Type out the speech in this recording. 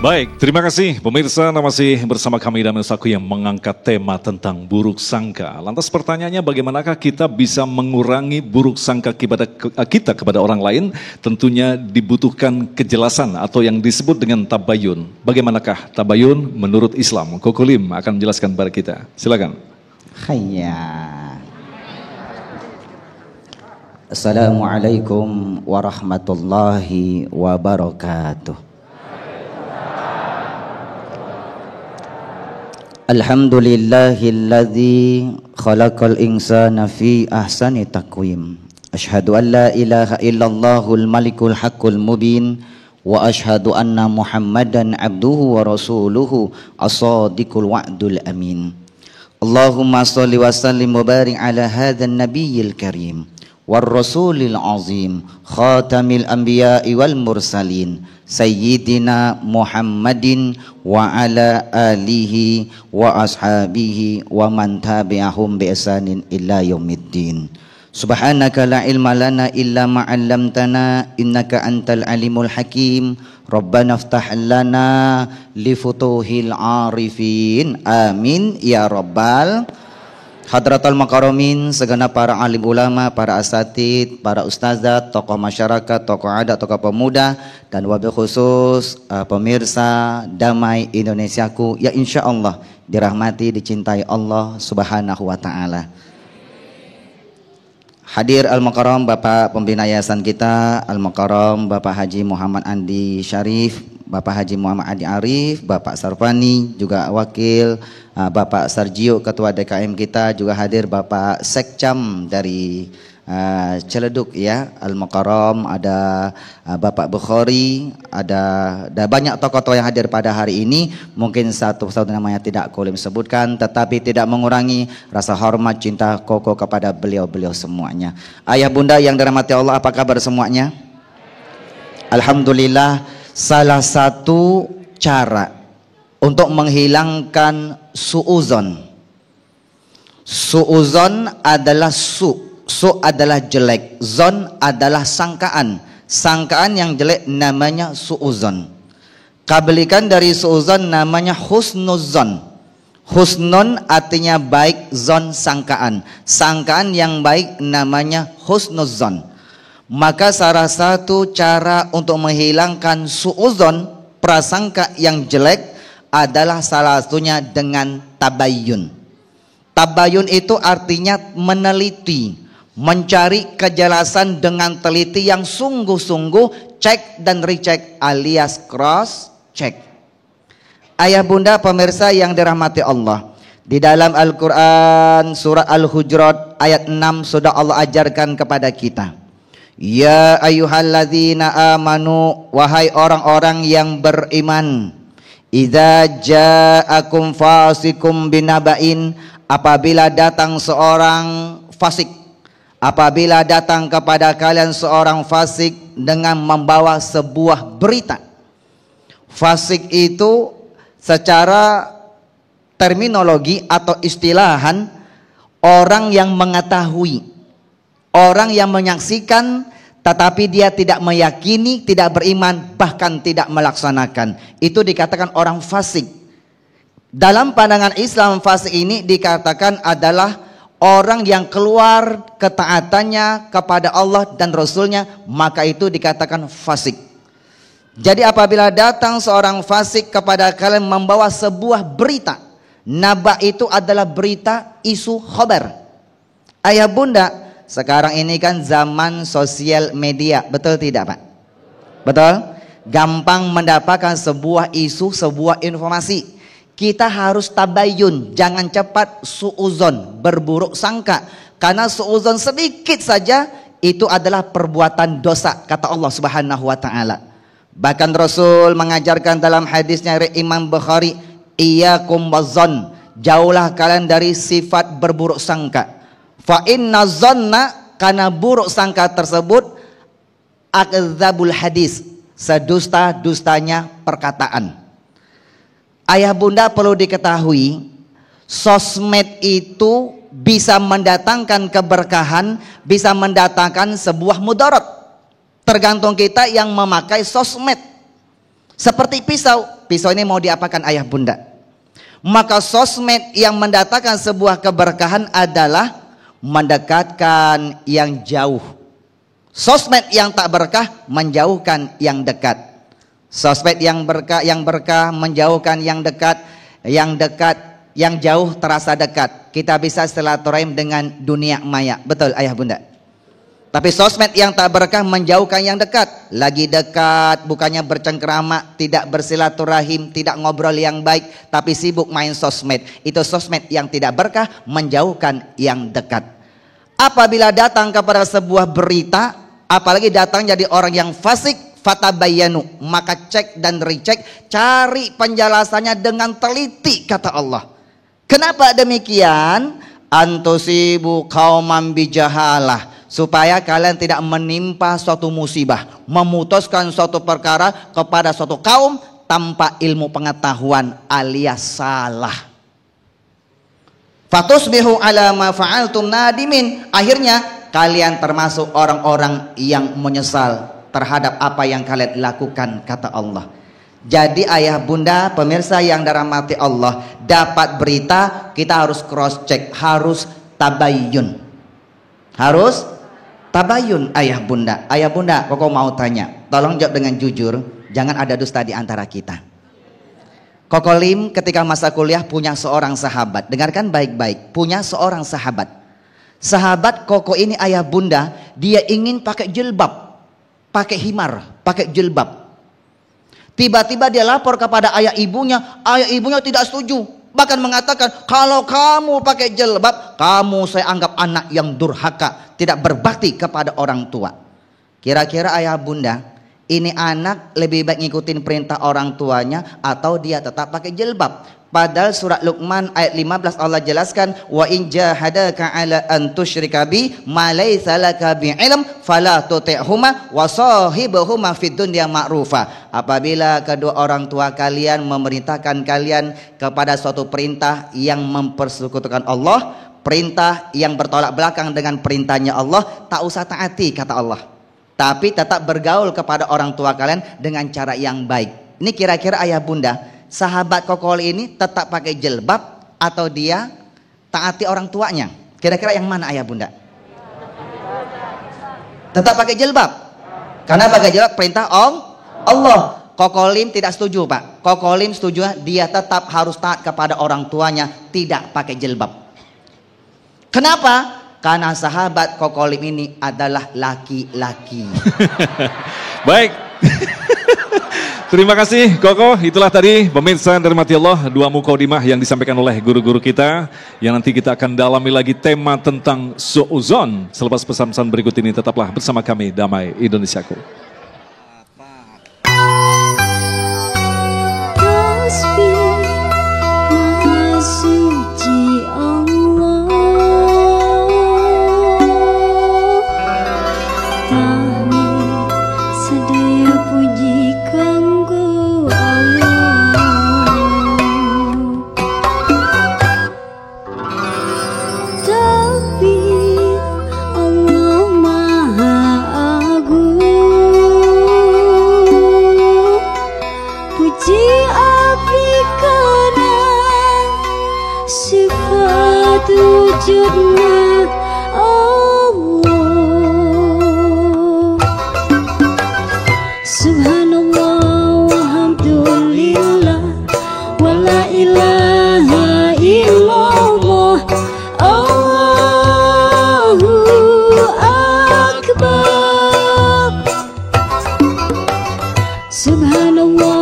Baik, terima kasih pemirsa. Masih bersama kami dan Saku yang mengangkat tema tentang buruk sangka. Lantas pertanyaannya, bagaimanakah kita bisa mengurangi buruk sangka kita kepada orang lain? Tentunya dibutuhkan kejelasan atau yang disebut dengan tabayun. Bagaimanakah tabayun menurut Islam? Koko Lim akan menjelaskan kepada kita. Silakan. Hayya. Assalamualaikum warahmatullahi wabarakatuh. Alhamdulillahilladzi khalaqal insana fi ahsani taqwim. Asyhadu an la ilaha illallahul malikul haqqul mubin wa asyhadu anna Muhammadan abduhu wa rasuluhu as-sadiqul wa'dul amin. Allahumma shalli wa sallim wa barik ala hadzal nabiyil karim war rasulil azim khatamil anbiya'i wal mursalin sayyidina Muhammadin wa ala alihi wa ashabihi wa man tabi'ahum bi ihsanin illa yaumiddin. Subhanaka la ilma lana illa ma 'allamtana innaka antal alimul hakim. Rabbana iftah lana li futuhil arifin. Amin ya rabbal Hadratul Makaromin, segenap para alim ulama, para asatid, para ustazat, tokoh masyarakat, tokoh adat, tokoh pemuda, dan wabil khusus pemirsa Damai Indonesiaku ya insya Allah dirahmati, dicintai Allah subhanahu wa ta'ala. Hadir Al-Makaram Bapak Pembina Yayasan kita, Al-Makaram Bapak Haji Muhammad Andi Syarif, Bapak Haji Muhammad Adi Arif, Bapak Sarfani, juga wakil Bapak Sarjio, Ketua DKM kita, juga hadir Bapak Sekcam dari Ciledug ya, Al-Makaram, ada Bapak Bukhari, ada banyak tokoh-tokoh yang hadir pada hari ini. Mungkin satu namanya tidak kulim sebutkan, tetapi tidak mengurangi rasa hormat cinta Koko kepada beliau-beliau semuanya. Ayah bunda yang dirahmati Allah, apa kabar semuanya? Alhamdulillah. Salah satu cara untuk menghilangkan suuzon. Suuzon adalah su adalah jelek, zon adalah sangkaan. Sangkaan yang jelek namanya suuzon. Kebalikan dari suuzon namanya husnuzon. Husnun artinya baik, zon sangkaan. Sangkaan yang baik namanya husnuzon. Maka salah satu cara untuk menghilangkan suuzon, prasangka yang jelek, adalah salah satunya dengan tabayun. Tabayun itu artinya meneliti, mencari kejelasan dengan teliti yang sungguh-sungguh, cek dan recheck alias cross check. Ayah bunda pemirsa yang dirahmati Allah, di dalam Al-Quran surah Al-Hujurat ayat 6 sudah Allah ajarkan kepada kita, ya ayyuhalladzina amanu, wahai orang-orang yang beriman, idza ja'akum fasikum binaba'in, apabila datang seorang fasik, apabila datang kepada kalian seorang fasik dengan membawa sebuah berita. Fasik itu secara terminologi atau istilahan orang yang mengetahui, orang yang menyaksikan tetapi dia tidak meyakini, tidak beriman, bahkan tidak melaksanakan. Itu dikatakan orang fasik. Dalam pandangan Islam, fasik ini dikatakan adalah orang yang keluar ketaatannya kepada Allah dan Rasulnya, maka itu dikatakan fasik. Jadi apabila datang seorang fasik kepada kalian membawa sebuah berita, naba itu adalah berita, isu, khobar. Ayah bunda, sekarang ini kan zaman sosial media, betul tidak Pak? Betul? Gampang mendapatkan sebuah isu, sebuah informasi. Kita harus tabayun, jangan cepat suuzon, berburuk sangka. Karena suuzon sedikit saja itu adalah perbuatan dosa, kata Allah Subhanahu wa ta'ala. Bahkan Rasul mengajarkan dalam hadisnya Imam Bukhari, iyyakum wazzon, jauhlah kalian dari sifat berburuk sangka. Fa inna zonna, karena buruk sangka tersebut akdzabul hadis, sedusta-dustanya perkataan. Ayah bunda perlu diketahui, sosmed itu bisa mendatangkan keberkahan, bisa mendatangkan sebuah mudarat. Tergantung kita yang memakai sosmed. Seperti pisau, pisau ini mau diapakan ayah bunda? Maka sosmed yang mendatangkan sebuah keberkahan adalah mendekatkan yang jauh. Sosmed yang tak berkah menjauhkan yang dekat. Sosmed yang berkah menjauhkan yang dekat, yang jauh terasa dekat. Kita bisa silaturahim dengan dunia maya. Betul ayah bunda. Tapi sosmed yang tak berkah menjauhkan yang dekat. Lagi dekat, bukannya bercengkerama, tidak bersilaturahim, tidak ngobrol yang baik, tapi sibuk main sosmed. Itu sosmed yang tidak berkah menjauhkan yang dekat. Apabila datang kepada sebuah berita, apalagi datang jadi orang yang fasik, fatabayyanu, maka cek dan recheck, cari penjelasannya dengan teliti, kata Allah. Kenapa demikian? Antusibu qauman bijahalah, supaya kalian tidak menimpa suatu musibah, memutuskan suatu perkara kepada suatu kaum tanpa ilmu pengetahuan alias salah. Fatusbihu ala ma fa'altum nadimin, akhirnya kalian termasuk orang-orang yang menyesal terhadap apa yang kalian lakukan, kata Allah. Jadi ayah bunda pemirsa yang dirahmati Allah, dapat berita kita harus cross check, harus tabayyun. Harus tabayun ayah bunda. Ayah bunda, koko mau tanya, tolong jawab dengan jujur, jangan ada dusta di antara kita. Koko Lim ketika masa kuliah punya seorang sahabat. Dengarkan baik-baik, punya seorang sahabat. Sahabat koko ini ayah bunda, dia ingin pakai jilbab, pakai himar, pakai jilbab. Tiba-tiba dia lapor kepada ayah ibunya tidak setuju. Bahkan mengatakan, kalau kamu pakai jilbab, kamu saya anggap anak yang durhaka, tidak berbakti kepada orang tua. Kira-kira ayah bunda, ini anak lebih baik ngikutin perintah orang tuanya atau dia tetap pakai jilbab? Padahal surat Luqman ayat 15 Allah jelaskan, wa in jahadaka ala an tusyrika bi ma laysa laka bi ilm fala tuti'huma wa sahibuhuma fid dunya ma'rufa. Apabila kedua orang tua kalian memerintahkan kalian kepada suatu perintah yang mempersekutukan Allah, perintah yang bertolak belakang dengan perintahnya Allah, tak usah taati, kata Allah. Tapi tetap bergaul kepada orang tua kalian dengan cara yang baik. Ini kira-kira ayah bunda, sahabat kokoli ini tetap pakai jilbab atau dia taati orang tuanya? Kira-kira yang mana ayah bunda? Tetap pakai jilbab. Karena pakai jilbab perintah Allah. Kokolim tidak setuju pak. Kokolim setuju dia tetap harus taat kepada orang tuanya, tidak pakai jilbab. Kenapa? Karena sahabat kokolim ini adalah laki-laki. Baik. Terima kasih Koko. Itulah tadi pemirsa dari Mati Allah, dua mukaddimah yang disampaikan oleh guru-guru kita, yang nanti kita akan dalami lagi tema tentang su'uzon. Selepas pesan-pesan berikut ini, tetaplah bersama kami Damai Indonesiaku. Subhanallah.